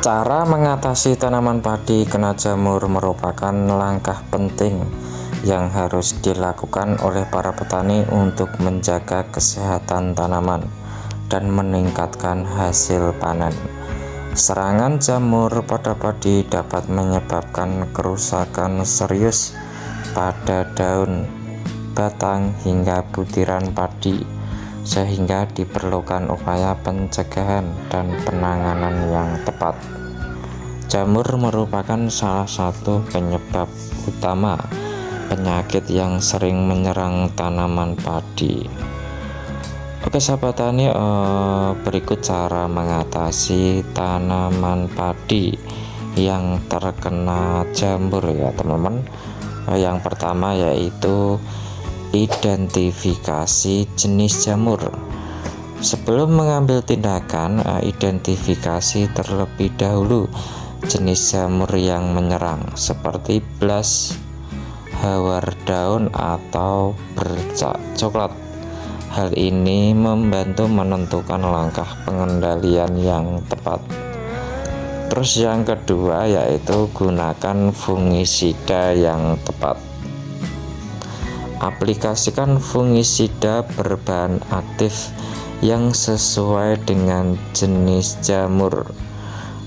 Cara mengatasi tanaman padi kena jamur merupakan langkah penting yang harus dilakukan oleh para petani untuk menjaga kesehatan tanaman dan meningkatkan hasil panen. Serangan jamur pada padi dapat menyebabkan kerusakan serius pada daun, batang, hingga butiran padi, sehingga diperlukan upaya pencegahan dan penanganan yang tepat. Jamur merupakan salah satu penyebab utama penyakit yang sering menyerang tanaman padi. Oke sahabat tani, berikut cara mengatasi tanaman padi yang terkena jamur ya teman-teman. Yang pertama yaitu identifikasi jenis jamur. Sebelum mengambil tindakan, identifikasi terlebih dahulu jenis jamur yang menyerang seperti blas, hawar daun, atau bercak coklat. Hal ini membantu menentukan langkah pengendalian yang tepat. Terus yang kedua yaitu gunakan fungisida yang tepat. Aplikasikan fungisida berbahan aktif yang sesuai dengan jenis jamur.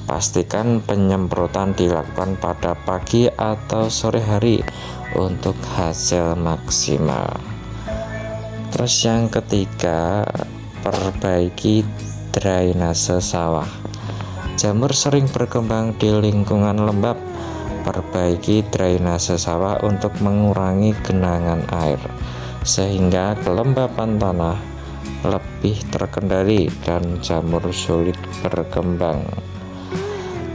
Pastikan penyemprotan dilakukan pada pagi atau sore hari untuk hasil maksimal. Terus yang ketiga, perbaiki drainase sawah. Jamur sering berkembang di lingkungan lembab. Perbaiki drainase sawah untuk mengurangi genangan air sehingga kelembapan tanah lebih terkendali dan jamur sulit berkembang.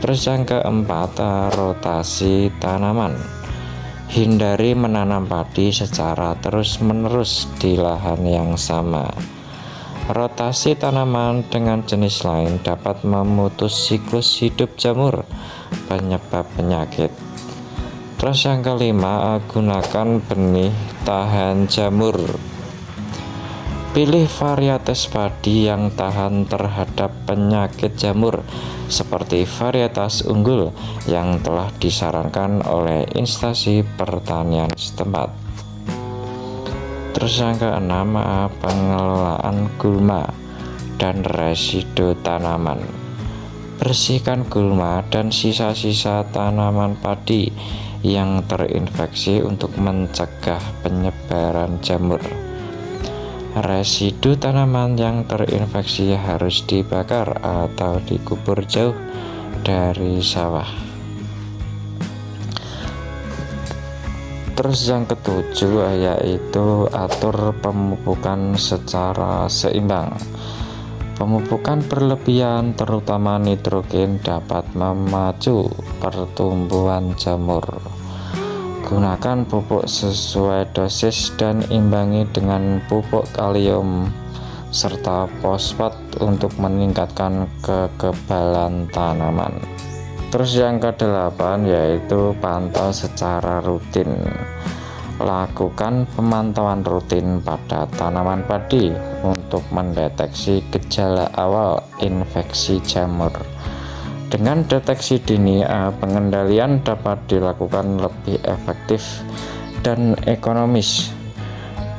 Terus yang keempat, rotasi tanaman. Hindari menanam padi secara terus-menerus di lahan yang sama. Rotasi tanaman dengan jenis lain dapat memutus siklus hidup jamur penyebab penyakit. Terus yang kelima, gunakan benih tahan jamur. Pilih varietas padi yang tahan terhadap penyakit jamur seperti varietas unggul yang telah disarankan oleh instansi pertanian setempat. Terus yang keenam, pengelolaan gulma dan residu tanaman. Bersihkan gulma dan sisa-sisa tanaman padi yang terinfeksi untuk mencegah penyebaran jamur. Residu tanaman yang terinfeksi harus dibakar atau dikubur jauh dari sawah. Terus yang ketujuh yaitu atur pemupukan secara seimbang. Pemupukan berlebihan terutama nitrogen dapat memacu pertumbuhan jamur. Gunakan pupuk sesuai dosis dan imbangi dengan pupuk kalium serta fosfat untuk meningkatkan kekebalan tanaman. Terus yang kedelapan yaitu pantau secara rutin. Lakukan pemantauan rutin pada tanaman padi untuk mendeteksi gejala awal infeksi jamur. Dengan deteksi dini, pengendalian dapat dilakukan lebih efektif dan ekonomis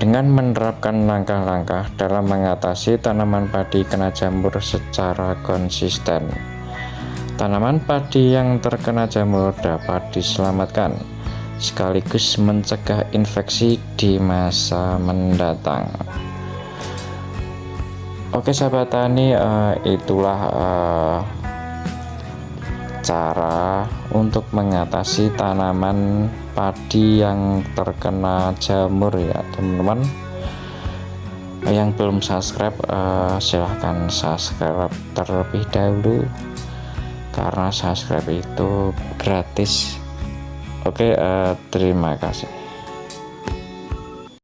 dengan menerapkan langkah-langkah dalam mengatasi tanaman padi kena jamur secara konsisten. Tanaman padi yang terkena jamur dapat diselamatkan sekaligus mencegah infeksi di masa mendatang. Oke sahabat tani, itulah cara untuk mengatasi tanaman padi yang terkena jamur ya teman-teman. Yang belum subscribe, silahkan subscribe terlebih dahulu karena subscribe itu gratis. Oke, terima kasih.